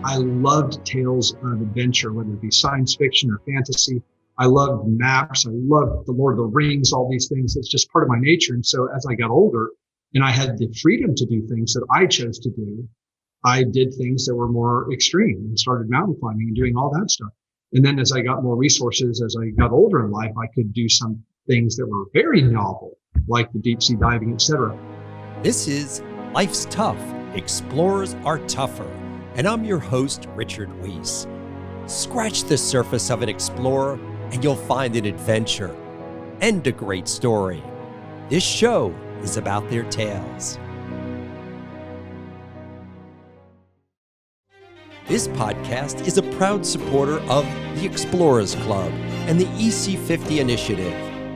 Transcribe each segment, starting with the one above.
I loved tales of adventure, whether it be science fiction or fantasy. I loved maps. I loved the Lord of the Rings, all these things. It's just part of my nature. And so as I got older and I had the freedom to do things that I chose to do, I did things that were more extreme and started mountain climbing and doing all that stuff. And then as I got more resources, as I got older in life, I could do some things that were very novel, like the deep sea diving, etc. This is Life's Tough, Explorers Are Tougher. And I'm your host, Richard Wiese. Scratch the surface of an explorer and you'll find an adventure and a great story. This show is about their tales. This podcast is a proud supporter of the Explorers Club and the EC50 initiative,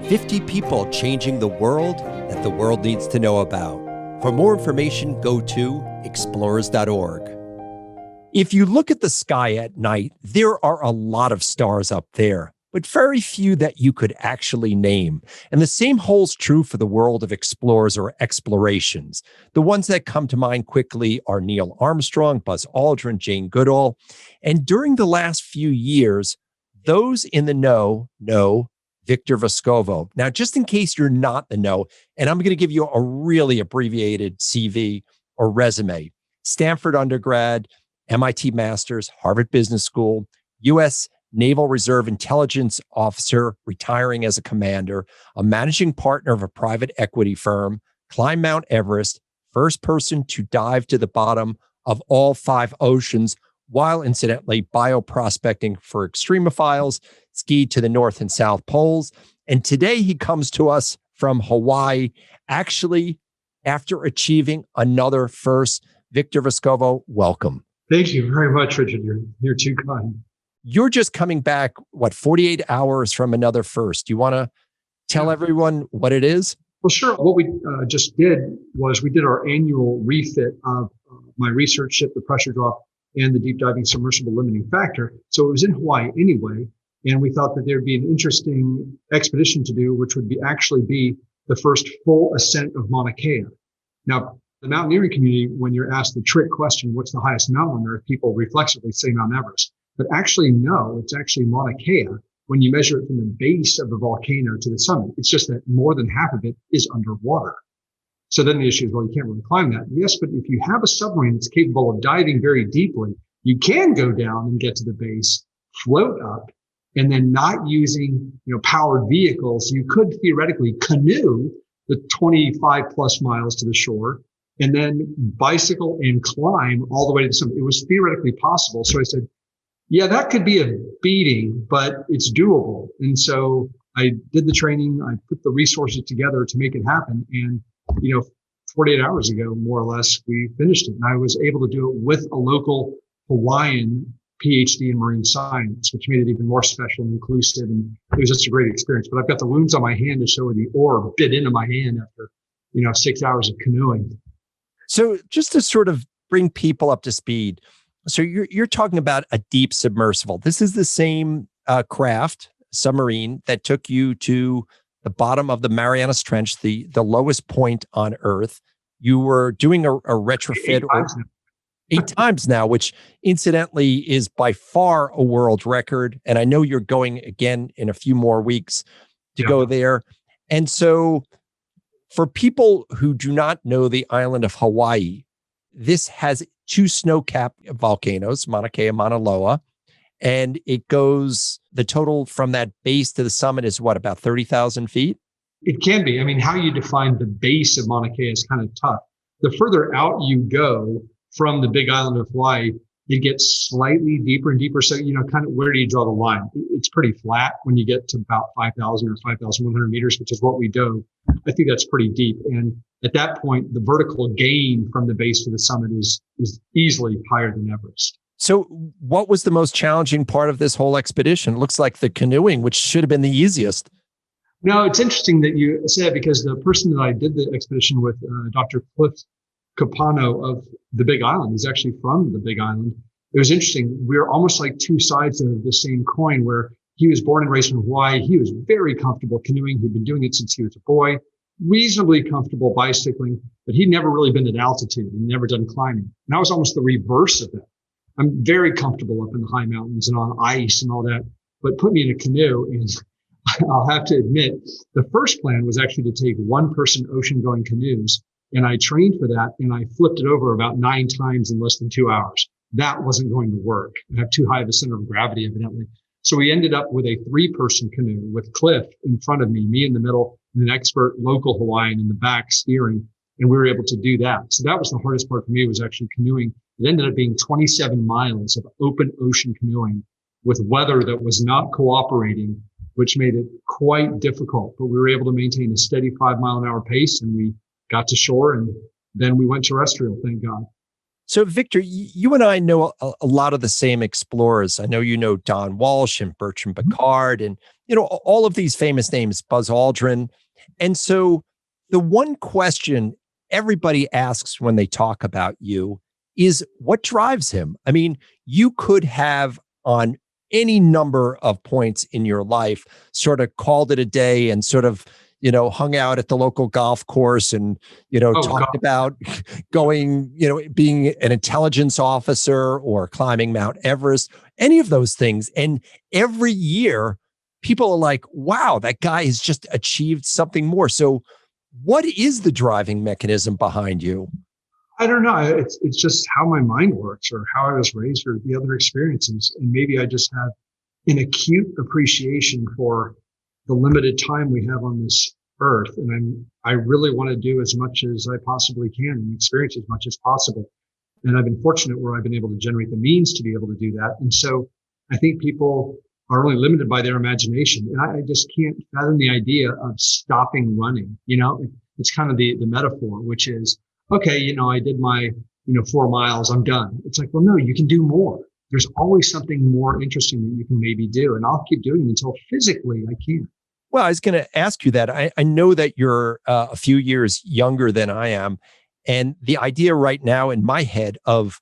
50 people changing the world that the world needs to know about. For more information, go to explorers.org. If you look at the sky at night, there are a lot of stars up there, but very few that you could actually name. And the same holds true for the world of explorers or explorations. The ones that come to mind quickly are Neil Armstrong, Buzz Aldrin, Jane Goodall. And during the last few years, those in the know Victor Vescovo. Now, just in case you're not in the know, and I'm going to give you a really abbreviated CV or resume. Stanford undergrad, MIT Masters, Harvard Business School, U.S. Naval Reserve Intelligence Officer, retiring as a commander, a managing partner of a private equity firm, climbed Mount Everest, first person to dive to the bottom of all 5 oceans, while incidentally bioprospecting for extremophiles, skied to the North and South Poles. And today he comes to us from Hawaii, actually after achieving another first. Victor Vescovo, welcome. Thank you very much, Richard. You're too kind. You're just coming back, 48 hours from another first. Do you want to tell everyone what it is? Well, sure. What we just did was we did our annual refit of my research ship, the pressure drop, and the deep diving submersible limiting factor. So it was in Hawaii anyway. And we thought that there'd be an interesting expedition to do, which would actually be the first full ascent of Mauna Kea. Now, the mountaineering community, when you're asked the trick question, what's the highest mountain on Earth, people reflexively say Mount Everest. But actually, no, it's actually Mauna Kea when you measure it from the base of the volcano to the summit. It's just that more than half of it is underwater. So then the issue is, well, you can't really climb that. Yes, but if you have a submarine that's capable of diving very deeply, you can go down and get to the base, float up, and then not using, powered vehicles, you could theoretically canoe the 25 plus miles to the shore, and then bicycle and climb all the way to the summit. It was theoretically possible. So I said, yeah, that could be a beating, but it's doable. And so I did the training. I put the resources together to make it happen. And, 48 hours ago, more or less, we finished it. And I was able to do it with a local Hawaiian PhD in marine science, which made it even more special and inclusive. And it was just a great experience. But I've got the wounds on my hand to show where the oar bit into my hand after, 6 hours of canoeing. So just to sort of bring people up to speed, so you're talking about a deep submersible. This is the same craft, submarine, that took you to the bottom of the Mariana Trench, the lowest point on Earth. You were doing a retrofit 8 times now, which incidentally is by far a world record. And I know you're going again in a few more weeks to go there. And so for people who do not know the island of Hawaii, this has 2 snow-capped volcanoes, Mauna Kea, Mauna Loa, and it goes, the total from that base to the summit is what, about 30,000 feet? It can be. I mean, how you define the base of Mauna Kea is kind of tough. The further out you go from the big island of Hawaii, it gets slightly deeper and deeper. So, kind of where do you draw the line? It's pretty flat when you get to about 5,000 or 5,100 meters, which is what we dove. I think that's pretty deep. And at that point, the vertical gain from the base to the summit is easily higher than Everest. So what was the most challenging part of this whole expedition? It looks like the canoeing, which should have been the easiest. No, it's interesting that you said, because the person that I did the expedition with, Dr. Cliff Capano of the Big Island, is actually from the Big Island. It was interesting. We were almost like 2 sides of the same coin, where he was born and raised in Hawaii. He was very comfortable canoeing. He'd been doing it since he was a boy, reasonably comfortable bicycling, but he'd never really been at altitude and never done climbing. And I was almost the reverse of that. I'm very comfortable up in the high mountains and on ice and all that. But put me in a canoe, and I'll have to admit, the first plan was actually to take one-person ocean-going canoes, and I trained for that, and I flipped it over about 9 times in less than 2 hours. That wasn't going to work. I have too high of a center of gravity, evidently. So we ended up with a 3-person canoe with Cliff in front of me in the middle, and an expert local Hawaiian in the back steering, and we were able to do that. So that was the hardest part for me, was actually canoeing. It ended up being 27 miles of open ocean canoeing with weather that was not cooperating, which made it quite difficult. But we were able to maintain a steady 5-mile-an-hour pace, and we got to shore, and then we went terrestrial, thank God. So, Victor, you and I know a lot of the same explorers. I know you know Don Walsh and Bertrand Piccard and, all of these famous names, Buzz Aldrin. And so the one question everybody asks when they talk about you is, what drives him? I mean, you could have on any number of points in your life sort of called it a day and sort of, hung out at the local golf course and, talked about going, being an intelligence officer or climbing Mount Everest, any of those things. And every year people are like, wow, that guy has just achieved something more. So what is the driving mechanism behind you? I don't know. It's just how my mind works, or how I was raised, or the other experiences. And maybe I just have an acute appreciation for the limited time we have on this earth. And I really want to do as much as I possibly can and experience as much as possible. And I've been fortunate where I've been able to generate the means to be able to do that. And so I think people are only limited by their imagination. And I just can't fathom the idea of stopping running. It's kind of the metaphor, which is, okay, I did my, 4 miles, I'm done. It's like, well, no, you can do more. There's always something more interesting that you can maybe do. And I'll keep doing it until physically I can. Well, I was going to ask you that. I know that you're a few years younger than I am. And the idea right now in my head of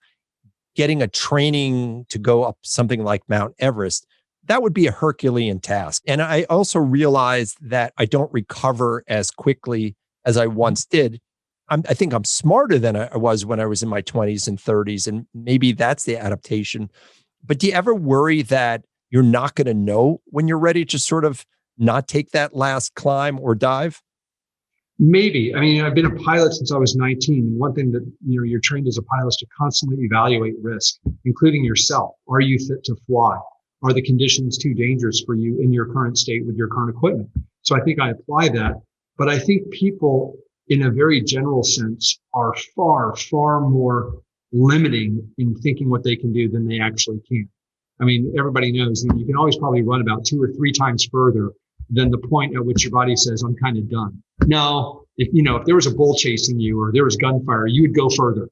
getting a training to go up something like Mount Everest, that would be a Herculean task. And I also realized that I don't recover as quickly as I once did. I think I'm smarter than I was when I was in my 20s and 30s, and maybe that's the adaptation. But do you ever worry that you're not going to know when you're ready to sort of not take that last climb or dive? Maybe. I mean, I've been a pilot since I was 19. And one thing that, you're trained as a pilot is to constantly evaluate risk, including yourself. Are you fit to fly? Are the conditions too dangerous for you in your current state with your current equipment? So I think I apply that. But I think people, in a very general sense, are far, far more limiting in thinking what they can do than they actually can. I mean, everybody knows that you can always probably run about 2 or 3 times further than the point at which your body says, I'm kind of done. No, if there was a bull chasing you or there was gunfire, you would go further.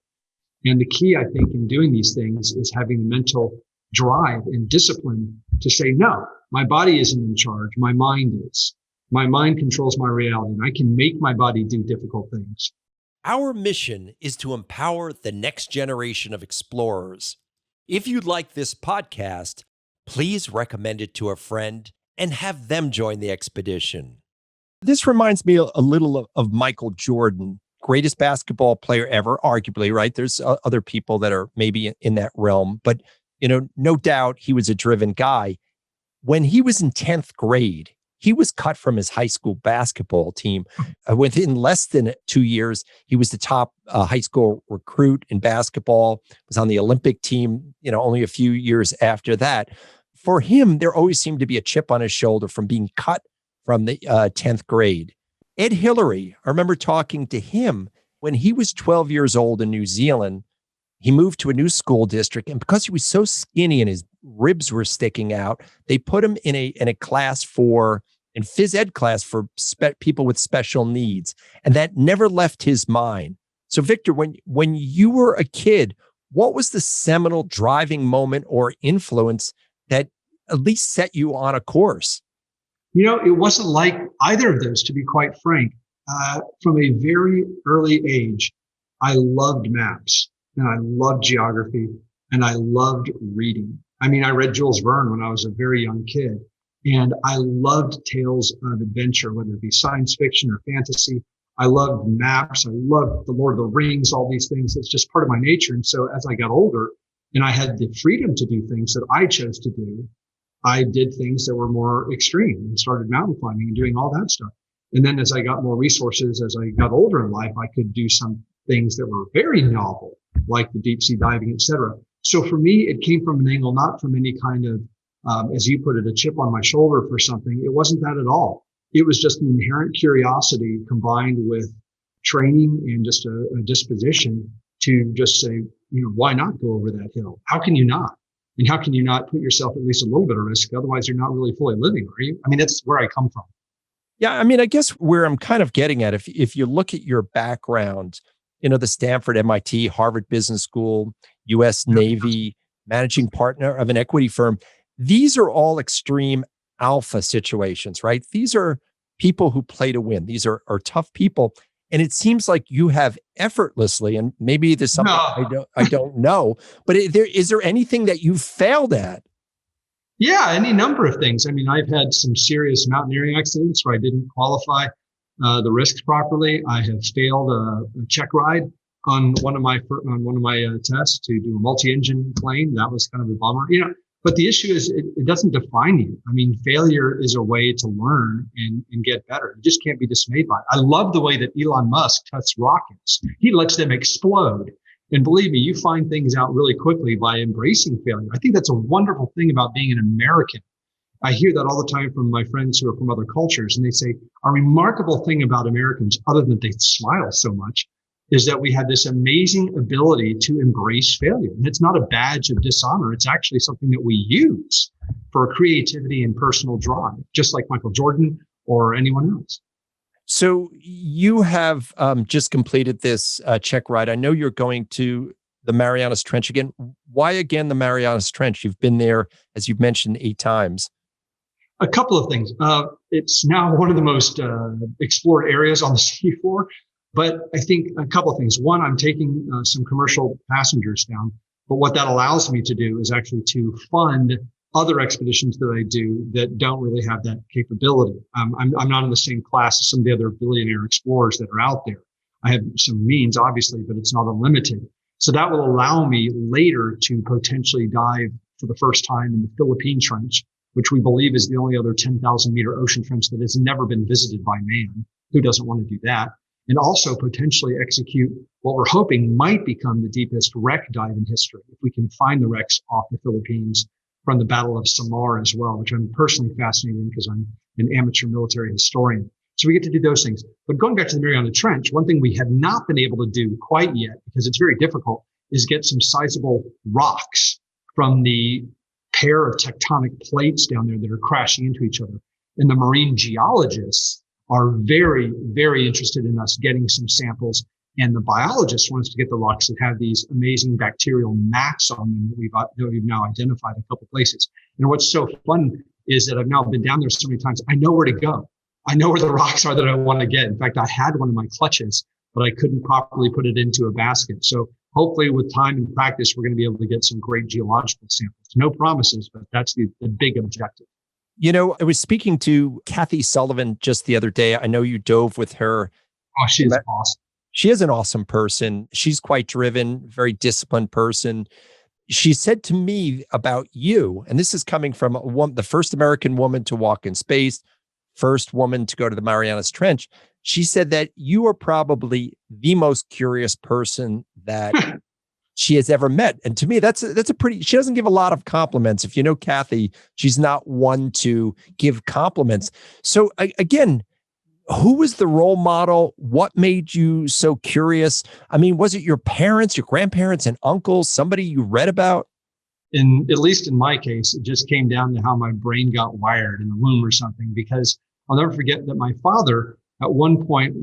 And the key, I think, in doing these things is having the mental drive and discipline to say, no, my body isn't in charge. My mind is. My mind controls my reality, and I can make my body do difficult things. Our mission is to empower the next generation of explorers. If you like this podcast, please recommend it to a friend and have them join the expedition. This reminds me a little of Michael Jordan, greatest basketball player ever, arguably, right? There's other people that are maybe in that realm, but no doubt he was a driven guy. When he was in 10th grade, he was cut from his high school basketball team. Within less than 2 years, he was the top high school recruit in basketball, was on the Olympic team, only a few years after that. For him, there always seemed to be a chip on his shoulder from being cut from the 10th grade. Ed Hillary, I remember talking to him when he was 12 years old in New Zealand. He moved to a new school district, and because he was so skinny and his ribs were sticking out, they put him in a class in phys ed class for people with special needs, and that never left his mind. So, Victor, when you were a kid, what was the seminal driving moment or influence that at least set you on a course? It wasn't like either of those, to be quite frank. From a very early age, I loved maps. And I loved geography, and I loved reading. I mean, I read Jules Verne when I was a very young kid, and I loved tales of adventure, whether it be science fiction or fantasy. I loved maps. I loved the Lord of the Rings, all these things. It's just part of my nature. And so as I got older, and I had the freedom to do things that I chose to do, I did things that were more extreme and started mountain climbing and doing all that stuff. And then as I got more resources, as I got older in life, I could do some things that were very novel, like the deep sea diving, et cetera. So for me, it came from an angle, not from any kind of, as you put it, a chip on my shoulder for something. It wasn't that at all. It was just an inherent curiosity combined with training and just a disposition to just say, why not go over that hill? How can you not? And how can you not put yourself at least a little bit at risk? Otherwise, you're not really fully living, are you? I mean, that's where I come from. Yeah, I mean, I guess where I'm kind of getting at, if you look at your background, the Stanford, MIT, Harvard Business School, U.S. Navy, managing partner of an equity firm, these are all extreme alpha situations, right? These are people who play to win. These are tough people. And it seems like you have effortlessly, and maybe there's something I don't know, but is there anything that you've failed at? Yeah, any number of things. I mean, I've had some serious mountaineering accidents where I didn't qualify the risks properly. I have failed a check ride on one of my tests to do a multi-engine plane. That was kind of a bummer, But the issue is it doesn't define you. I mean, failure is a way to learn and get better. You just can't be dismayed by it. I love the way that Elon Musk tests rockets. He lets them explode. And believe me, you find things out really quickly by embracing failure. I think that's a wonderful thing about being an American. I hear that all the time from my friends who are from other cultures, and they say a remarkable thing about Americans, other than they smile so much, is that we have this amazing ability to embrace failure. And it's not a badge of dishonor. It's actually something that we use for creativity and personal drive, just like Michael Jordan or anyone else. So you have just completed this check ride. I know you're going to the Marianas Trench again. Why again the Marianas Trench? You've been there, as you've mentioned, 8 times. A couple of things. It's now one of the most explored areas on the seafloor. But I think a couple of things. One, I'm taking some commercial passengers down. But what that allows me to do is actually to fund other expeditions that I do that don't really have that capability. I'm not in the same class as some of the other billionaire explorers that are out there. I have some means, obviously, but it's not unlimited. So that will allow me later to potentially dive for the first time in the Philippine Trench, which we believe is the only other 10,000 meter ocean trench that has never been visited by man. Who doesn't want to do that? And also potentially execute what we're hoping might become the deepest wreck dive in history, if we can find the wrecks off the Philippines from the Battle of Samar as well, which I'm personally fascinated in because I'm an amateur military historian. So we get to do those things. But going back to the Mariana Trench, one thing we have not been able to do quite yet, because it's very difficult, is get some sizable rocks from the pair of tectonic plates down there that are crashing into each other. And the marine geologists are very, very interested in us getting some samples. And the biologists want us to get the rocks that have these amazing bacterial mats on them that we've now identified a couple places. And what's so fun is that I've now been down there so many times, I know where to go. I know where the rocks are that I want to get. In fact, I had one in my clutches, but I couldn't properly put it into a basket. So hopefully with time and practice, we're going to be able to get some great geological samples. No promises, but that's the big objective. I was speaking to Kathy Sullivan just the other day. I know you dove with her. Oh, she's awesome. She is an awesome person. She's quite driven, very disciplined person. She said to me about you, and this is coming from the first American woman to walk in space, first woman to go to the Marianas Trench. She said that you are probably the most curious person that she has ever met. And to me, that's a pretty, she doesn't give a lot of compliments. If you know Kathy, she's not one to give compliments. So again, who was the role model? What made you so curious? I mean, was it your parents, your grandparents, and uncles, somebody you read about? At least in my case, it just came down to how my brain got wired in the womb or something, because I'll never forget that my father at one point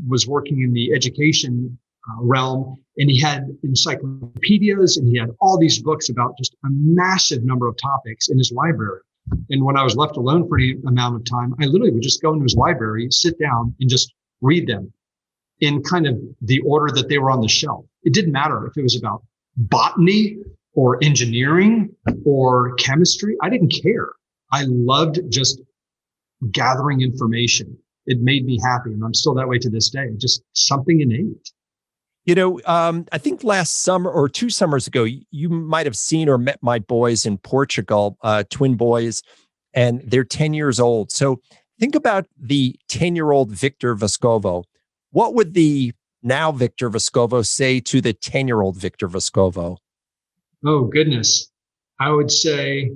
was working in the education realm, and he had encyclopedias and he had all these books about just a massive number of topics in his library. And when I was left alone for any amount of time, I literally would just go into his library, sit down and just read them in kind of the order that they were on the shelf. It didn't matter if it was about botany or engineering or chemistry. I didn't care. I loved just gathering information. It made me happy. And I'm still that way to this day. Just something innate. I think last summer or 2 summers ago, you might have seen or met my boys in Portugal, twin boys, and they're 10 years old. So think about the 10-year-old Victor Vescovo. What would the now Victor Vescovo say to the 10-year-old Victor Vescovo? Oh, goodness. I would say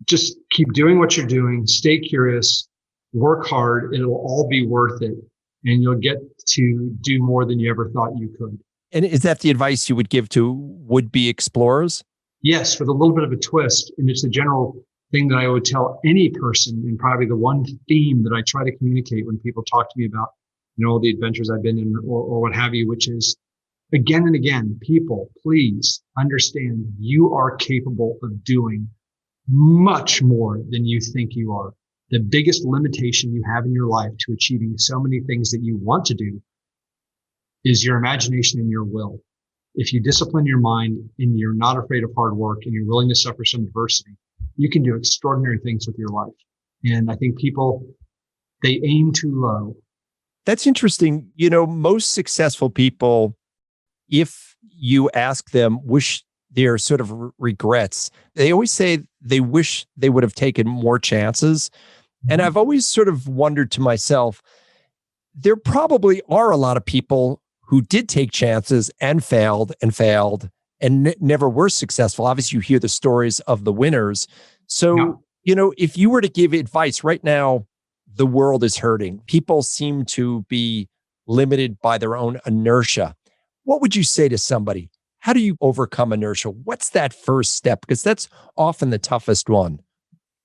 just keep doing what you're doing, stay curious, work hard. It'll all be worth it. And you'll get to do more than you ever thought you could. And is that the advice you would give to would-be explorers? Yes, with a little bit of a twist. And it's the general thing that I would tell any person, and probably the one theme that I try to communicate when people talk to me about, all the adventures I've been in or what have you, which is again and again, people, please understand you are capable of doing much more than you think you are. The biggest limitation you have in your life to achieving so many things that you want to do is your imagination and your will. If you discipline your mind and you're not afraid of hard work and you're willing to suffer some adversity, you can do extraordinary things with your life. And I think people, they aim too low. That's interesting. Most successful people, if you ask them, wish their sort of regrets, they always say they wish they would have taken more chances. And I've always sort of wondered to myself, there probably are a lot of people who did take chances and failed and never were successful. Obviously, you hear the stories of the winners. So, if you were to give advice right now, the world is hurting. People seem to be limited by their own inertia. What would you say to somebody? How do you overcome inertia? What's that first step? Because that's often the toughest one.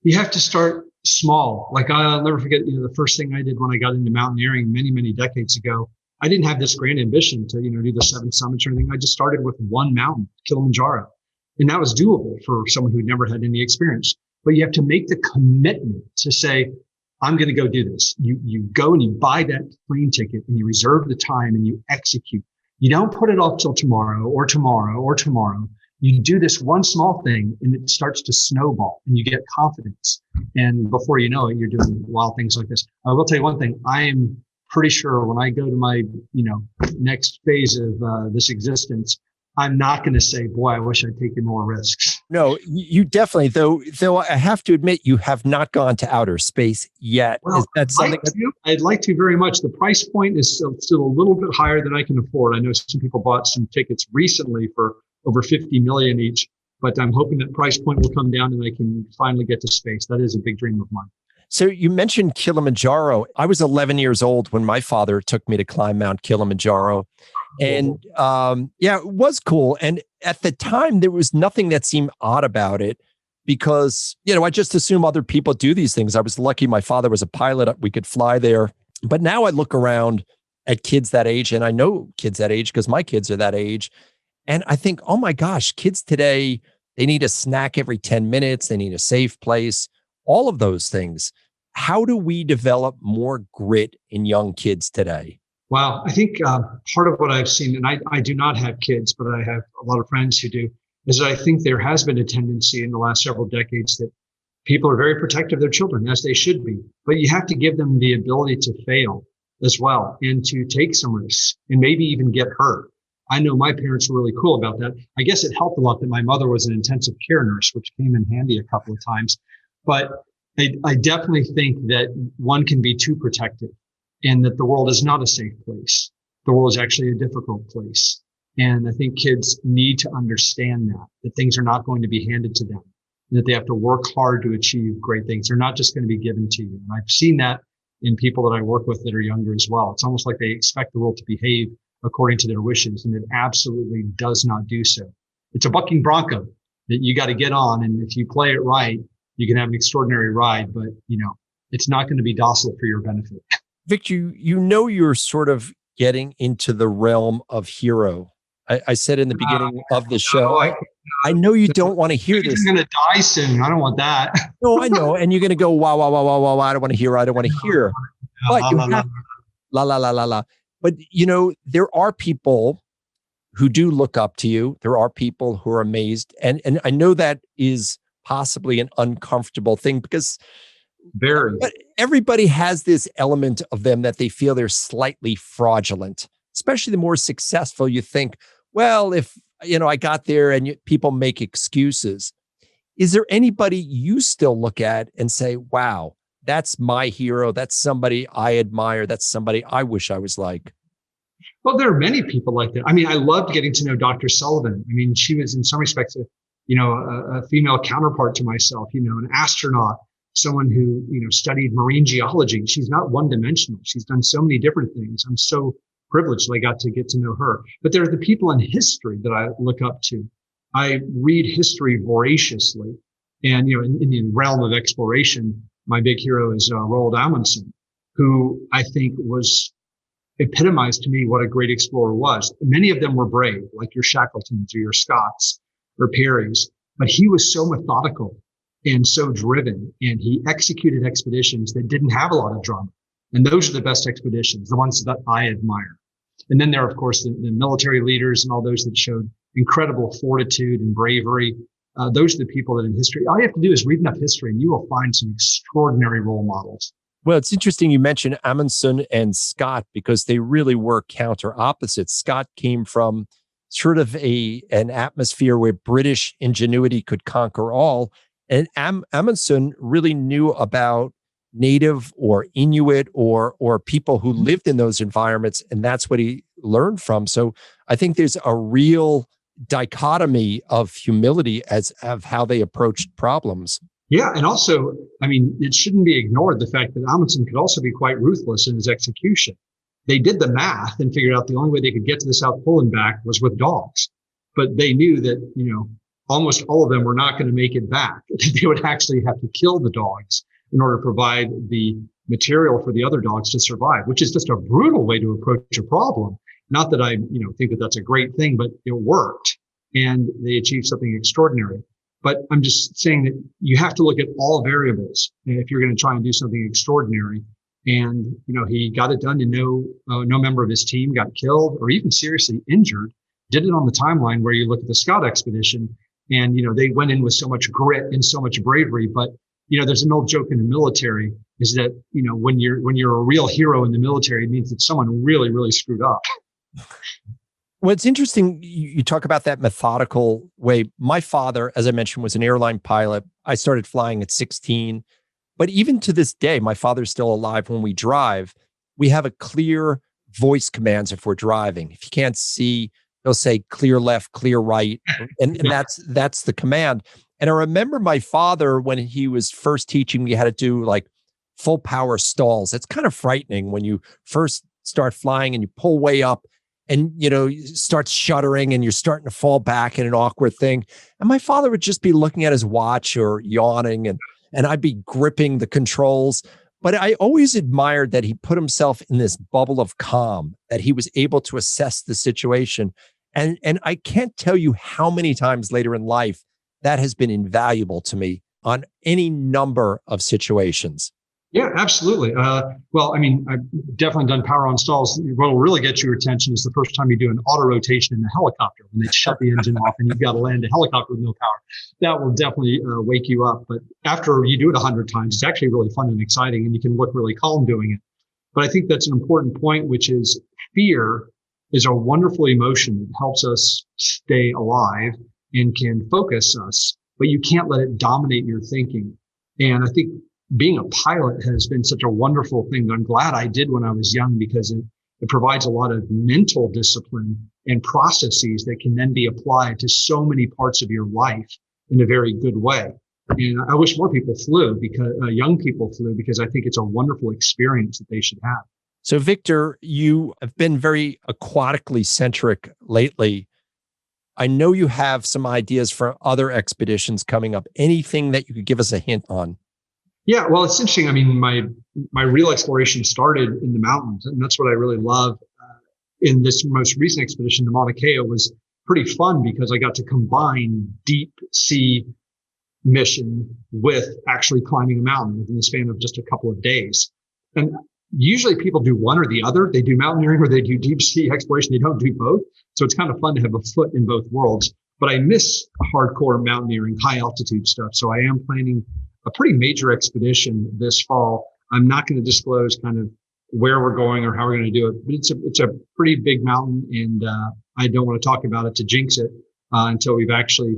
You have to start small. Like I'll never forget, the first thing I did when I got into mountaineering many, many decades ago, I didn't have this grand ambition to, do the 7 summits or anything. I just started with one mountain, Kilimanjaro. And that was doable for someone who'd never had any experience. But you have to make the commitment to say, I'm going to go do this. You go and you buy that plane ticket and you reserve the time and you execute. You don't put it off till tomorrow or tomorrow or tomorrow. You do this one small thing and it starts to snowball and you get confidence. And before you know it, you're doing wild things like this. I will tell you one thing. I am pretty sure when I go to my, next phase of this existence, I'm not going to say, boy, I wish I'd taken more risks. No, you definitely, though I have to admit, you have not gone to outer space yet. Well, is that something? I'd like to very much. The price point is still a little bit higher than I can afford. I know some people bought some tickets recently for over 50 million each, but I'm hoping that price point will come down and I can finally get to space. That is a big dream of mine. So you mentioned Kilimanjaro. I was 11 years old when my father took me to climb Mount Kilimanjaro. And it was cool. And at the time, there was nothing that seemed odd about it because, I just assume other people do these things. I was lucky my father was a pilot. We could fly there. But now I look around at kids that age, and I know kids that age because my kids are that age. And I think, oh my gosh, kids today, they need a snack every 10 minutes. They need a safe place, all of those things. How do we develop more grit in young kids today? Wow. I think part of what I've seen, and I do not have kids, but I have a lot of friends who do, is that I think there has been a tendency in the last several decades that people are very protective of their children, as they should be. But you have to give them the ability to fail as well and to take some risks and maybe even get hurt. I know my parents were really cool about that. I guess it helped a lot that my mother was an intensive care nurse, which came in handy a couple of times. But I definitely think that one can be too protective. And that the world is not a safe place. The world is actually a difficult place. And I think kids need to understand that things are not going to be handed to them, that they have to work hard to achieve great things. They're not just going to be given to you. And I've seen that in people that I work with that are younger as well. It's almost like they expect the world to behave according to their wishes, and it absolutely does not do so. It's a bucking bronco that you got to get on. And if you play it right, you can have an extraordinary ride, but it's not going to be docile for your benefit. Victor, you're sort of getting into the realm of hero. I said in the beginning of the show, I know you don't want to hear this. You're going to die soon. I don't want that. No, I know. And you're going to go, wow, wow, wow, wow, wow, wow. I don't want to hear. I don't want to hear. But you have, la, la, la, la, la. But, there are people who do look up to you. There are people who are amazed. And I know that is possibly an uncomfortable thing because very. But everybody has this element of them that they feel they're slightly fraudulent. especially the more successful, you think, well, if, I got there and people make excuses. Is there anybody you still look at and say, wow, that's my hero. That's somebody I admire. That's somebody I wish I was like? Well, there are many people like that. I mean, I loved getting to know Dr. Sullivan. I mean, she was in some respects, a female counterpart to myself, an astronaut, someone who, studied marine geology. She's not one dimensional. She's done so many different things. I'm so privileged that I got to get to know her. But there are the people in history that I look up to. I read history voraciously. And, in the realm of exploration, my big hero is Roald Amundsen, who I think was epitomized to me what a great explorer was. Many of them were brave, like your Shackletons or your Scotts or Perrys, but he was so methodical and so driven, and he executed expeditions that didn't have a lot of drama. And those are the best expeditions, the ones that I admire. And then there are, of course, the military leaders and all those that showed incredible fortitude and bravery. Those are the people that in history, all you have to do is read enough history and you will find some extraordinary role models. Well, it's interesting you mentioned Amundsen and Scott because they really were counter opposites. Scott came from sort of an atmosphere where British ingenuity could conquer all. And Amundsen really knew about native or Inuit or people who lived in those environments. And that's what he learned from. So I think there's a real dichotomy of humility of how they approached problems. Yeah. And also, I mean, it shouldn't be ignored the fact that Amundsen could also be quite ruthless in his execution. They did the math and figured out the only way they could get to the South Pole and back was with dogs. But they knew that, almost all of them were not going to make it back. They would actually have to kill the dogs in order to provide the material for the other dogs to survive, which is just a brutal way to approach a problem. Not that I, think that that's a great thing, but it worked and they achieved something extraordinary. But I'm just saying that you have to look at all variables if you're going to try and do something extraordinary. And, he got it done and no member of his team got killed or even seriously injured. Did it on the timeline where you look at the Scott expedition and, they went in with so much grit and so much bravery. But, there's an old joke in the military is that, when you're a real hero in the military, it means that someone really, really screwed up. Well, it's interesting you talk about that methodical way. My father, as I mentioned, was an airline pilot. I started flying at 16. But even to this day, my father's still alive. When we drive, we have a clear voice commands if we're driving. If you can't see, they'll say clear left, clear right. And that's the command. And I remember my father, when he was first teaching me how to do like full power stalls. It's kind of frightening when you first start flying and you pull way up and, you start shuddering and you're starting to fall back in an awkward thing. And my father would just be looking at his watch or yawning and I'd be gripping the controls. But I always admired that he put himself in this bubble of calm, that he was able to assess the situation. And I can't tell you how many times later in life that has been invaluable to me on any number of situations. Yeah, absolutely. Well, I mean, I've definitely done power on stalls. What will really get your attention is the first time you do an auto rotation in a helicopter when they shut the engine off and you've got to land a helicopter with no power. That will definitely wake you up. But after you do it 100 times, it's actually really fun and exciting and you can look really calm doing it. But I think that's an important point, which is fear is a wonderful emotion that helps us stay alive and can focus us, but you can't let it dominate your thinking. And I think being a pilot has been such a wonderful thing that I'm glad I did when I was young because it provides a lot of mental discipline and processes that can then be applied to so many parts of your life in a very good way. And I wish more people flew because young people flew because I think it's a wonderful experience that they should have. So Victor, you have been very aquatically centric lately. I know you have some ideas for other expeditions coming up. Anything that you could give us a hint on? Yeah, well, it's interesting. I mean, my real exploration started in the mountains, and that's what I really love. In this most recent expedition, the Mauna Kea was pretty fun because I got to combine deep sea mission with actually climbing a mountain within the span of just a couple of days. And usually people do one or the other. They do mountaineering or they do deep sea exploration. They don't do both. So it's kind of fun to have a foot in both worlds. But I miss hardcore mountaineering, high altitude stuff. So I am planning a pretty major expedition this fall. I'm not going to disclose kind of where we're going or how we're going to do it. But it's a pretty big mountain, and I don't want to talk about it to jinx it until we've actually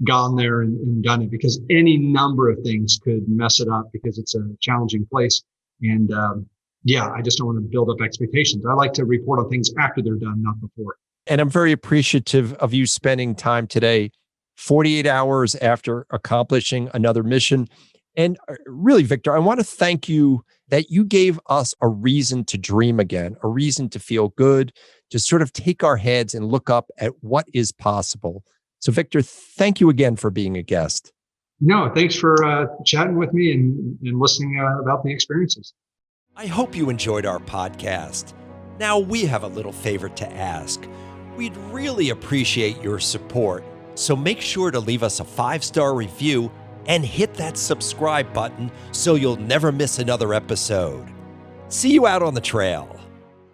gone there and done it, because any number of things could mess it up because it's a challenging place. And I just don't want to build up expectations. I like to report on things after they're done, not before. And I'm very appreciative of you spending time today, 48 hours after accomplishing another mission. And really, Victor, I want to thank you that you gave us a reason to dream again, a reason to feel good, to sort of take our heads and look up at what is possible. So, Victor, thank you again for being a guest. No, thanks for chatting with me and listening about the experiences. I hope you enjoyed our podcast. Now, we have a little favor to ask. We'd really appreciate your support, so make sure to leave us a 5-star review and hit that subscribe button so you'll never miss another episode. See you out on the trail.